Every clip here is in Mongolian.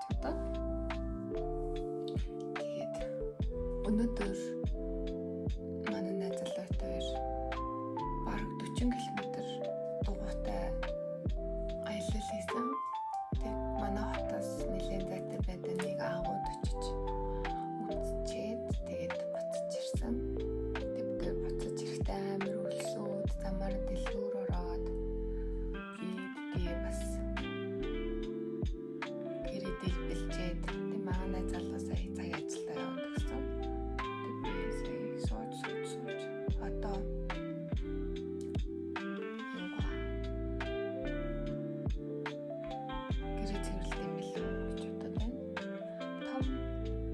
бодоод тэгээд өнөөдөр манай найз залуутай бараг 40 км дугуйтай аялал хийсэн. Тэгээд манай хотоос нэлээд зайтай байдаг нэг агууд очиж үзчихэд тэгээд буцаж ирсэн. Тэгээд буцаж ирэхдээ амар өлсөд замаар дэлгүүр ороод тэгээд бас гэрээдээ бэлчээд тэгээд манай найз залуу сая цаг ажилдаа яваад гэсэн. Тэгээд сууж одоо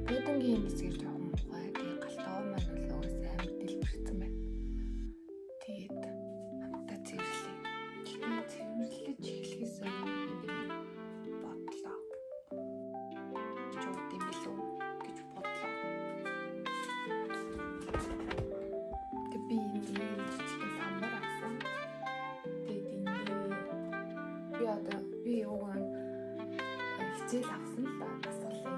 Бөдөнгийн хэсгээр жоохон муухай. Тэгээд галтгоо маань бол угаасаа амар дэлбэрсэн байна. Тэгээд хамтаа цэвэрлэе. Тэгээд цэвэрлэж эхлэхээс өмнө бодлоо. Чууд юм билүү гэж бодлоо. Тэгээд би энэ жижиг самбар авсан. Тэгээд энэ би угаан хичээл авсан л да. Бас олон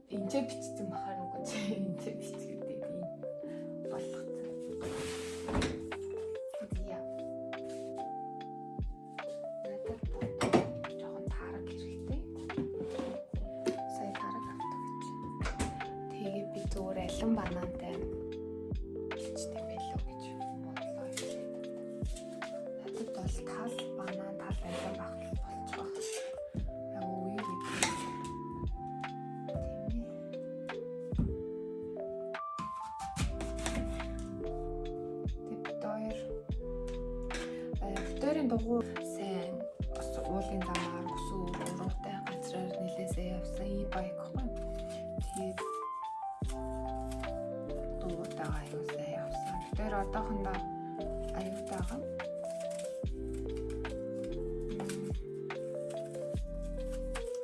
энэ бичсэн бахаар үгүй чи энэ бичгээд ийм болгоцсон. Яа. Надад жоохон таараг хэрэгтэй. Сая таараг авдаг гэж. Тэгээд би зүгээр алин банантай бичсэн байлоо гэж бодлоо. Надад бол тал банан тал алин багтал болчихоо. Дөрийн дугуй сайн уулын замаар өсөө уруутай газраар нэлээсээ явсан e-bike хөө. Тэгээд дугуйтайгаа аюулсаа явсан. Тэр одоохондоо аюултайгаа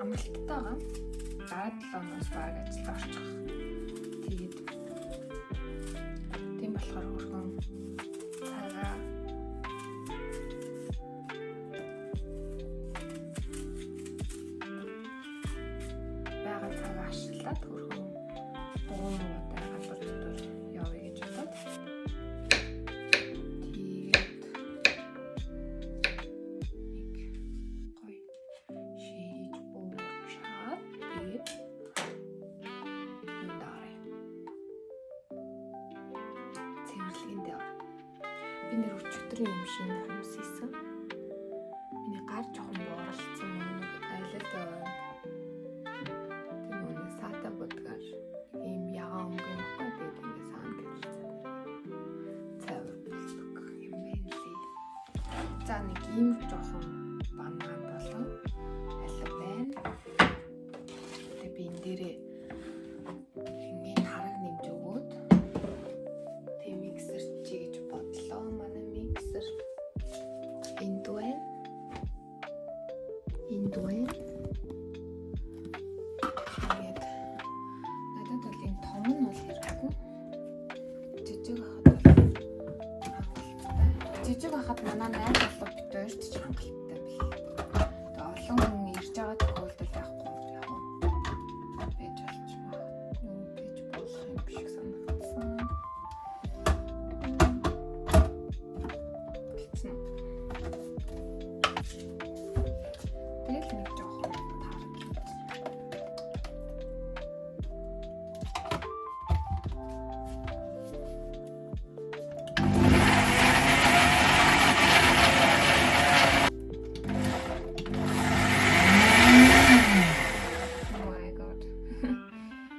амралттайгаа дараа 7 оноос баг ажилд орчих. Тэгээд тийм болохоор хөргөн цагаа ашиглаад хөргөн дугуйтай газар дотор явъя гэж бодоод тэгээд нэг гоё шийдэж буучаад тэгээд нүдаарай цэвэрлэгэндээ би нэр өчигдрийн юм шиг хүмүүс хийсэн. Миний гар жоохон бууралцсан айлд ийм ягаан өнгөн баггүй тэгээд ингэ саан гэрэлцээ. Цавар болдог юм байна лээ. За нэг ийм жоохон банан болон алин байна. Тэгээд би энэ дээрээ ингэ хараг нэмж өгөөд тэг миксер чи гэж бодлоо. Манай миксер энд байна. Жижиг хахад манай найз залуу бид хоёрт ч хангалттай бил. Тэгээ олон хүн ирж байгаа тохиолдолд яахгүй яг байж болчихмаа. Юу гэж болох юм шиг санагдсан. Тэгэл нэг жоохон таарах.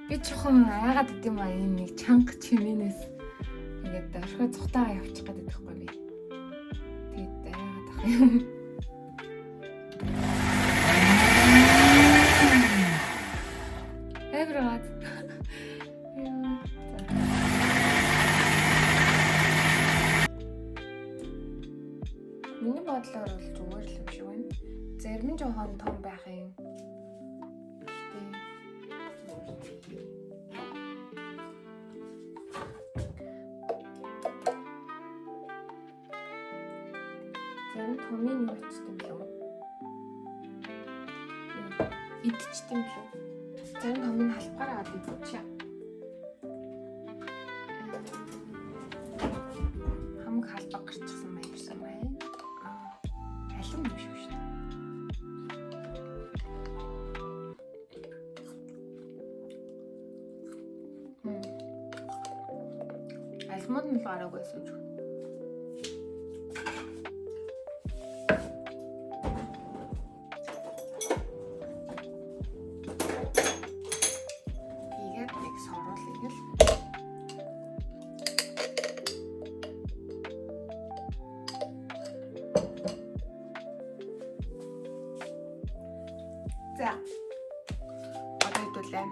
Би чухам аагаад идэм ба энэ нэг чанга чимээнээс ингээд орхой цухтаага явчих гээд байхгүй би. Тэгээд аагаад ах юм. Эвраад. Миний бодлоор бол зүгээр л юм шиг байна. Зарим нь жоохон том байх юм. манай томын юу очсон юм лөө? Идчихсэн юм лөө? Зарим томын халбгаар аваад идчихэ. Хамаг халбаг гарчихсан байсан байна. Алим юм шиг шүү дээ. Алимууд нь л гараагүй байсан ч. За. Одоо хэдүүлээ.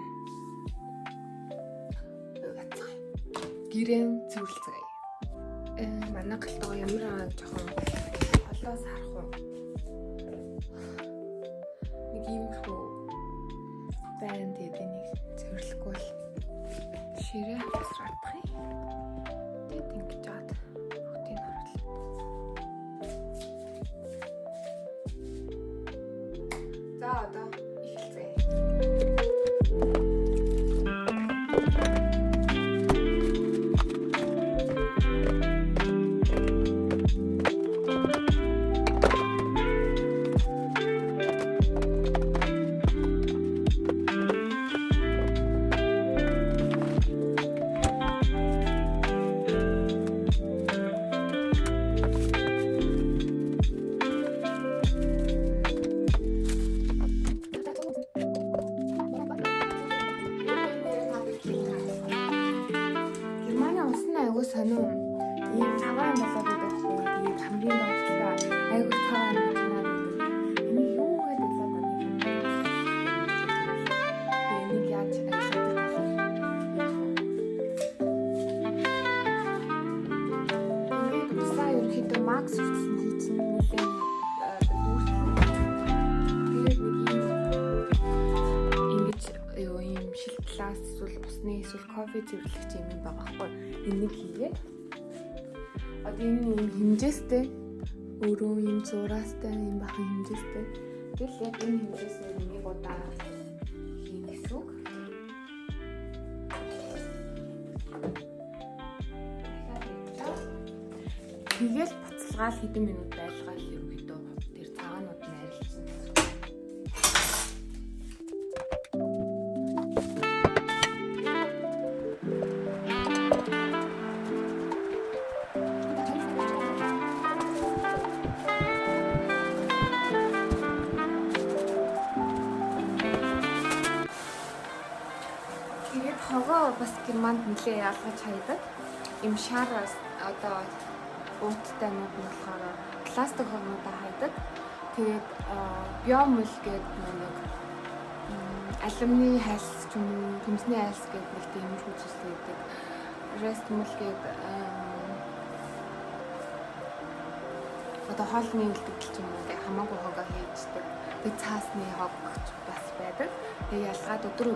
Гэрэн цэвэрлцгээе. Манай галтгаа ямар жоохон холоос харах уу? Нэг юм хөө байна тэгээд энийг цэвэрлэхгүй бол ширээ хасраадах юм. Тэгээд ингэж жаад бүгдийг харуулъя. За одоо эхэлцгээе. Сонин ийм цагаан болоод байдаг байхгүй. Тэгээд хамгийн доотлоо айгуу цагаан болоод байдаг. Энийг юу гэдэг л байна юм. Энийг яаж ажиллах вэ? Ингээд тусаа ерөөхдөө макс хийсэн хийсэн нэлээд тэгээд нэг ийм шилтлаас эсвэл усны эсвэл кофе зэрлэгч юм байгаа байхгүй. Энийг хийгээд одоо энэ юм хэмжээстэй өөрөө юм зураастай юм бахан хэмжээстэй. Тэгэл яг энэ хэмжээсээ нэг удаа хийн гэсэн үг. Тэгэл буцалгаал хэдэн минут байлгаал ерөөхдөө тэр цагаанууд нь арилсан. Хогоо бас германд нэлээ ялгаж хайдаг. Им шараас одоо бууттай нь болохоор пластик хогнуудаа хайдаг. Тэгээд биомул гэдэг нэг алюминий хайлс ч юм уу, төмсний хайлс гэдэг нэг тиймэрхүү зүйлс байдаг. Рестмул гэдэг одоо хоолны үлдэгдэл ч юм уу хамаагүй хогоо хийждэг. Тэгээд цаасны хог бас байдаг. Тэгээд ялгаад өдөр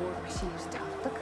өөр машин ирж авдаг.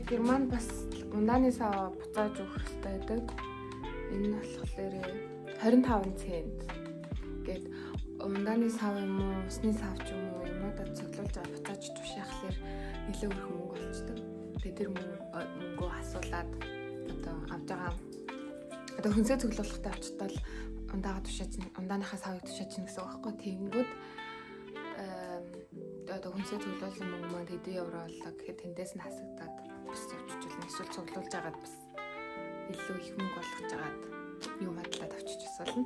Герман бас ундааны сав буцааж өгөх хэрэгтэй байдаг. Энэ нь болохоор 25 цент гээд ундааны сав юм уу, усны сав ч юм уу юмудаа цоглуулж буцааж тушаахлаар нэлээд өрх мөнгө болчдөг. Тэгээд тэр мөнгөө асуулаад одоо авж байгаа. Одоо хүнсээ цоглуулахтай очтол ундаага тушааж, ундааныхаа савыг тушааж гин гэсэн үг байхгүй. Тэнгүүд одоо хүнсээ цоглуулсан мөнгө маань хэдэн евро боллоо гэхэд тэндээс нь хасагдаад бус явчихвал эсвэл цуглуулж агаад бас илүү их мөнгө болгож агаад юм хадлаад авчиж болно.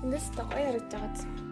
Эндээс гоё харагдаж байгаа.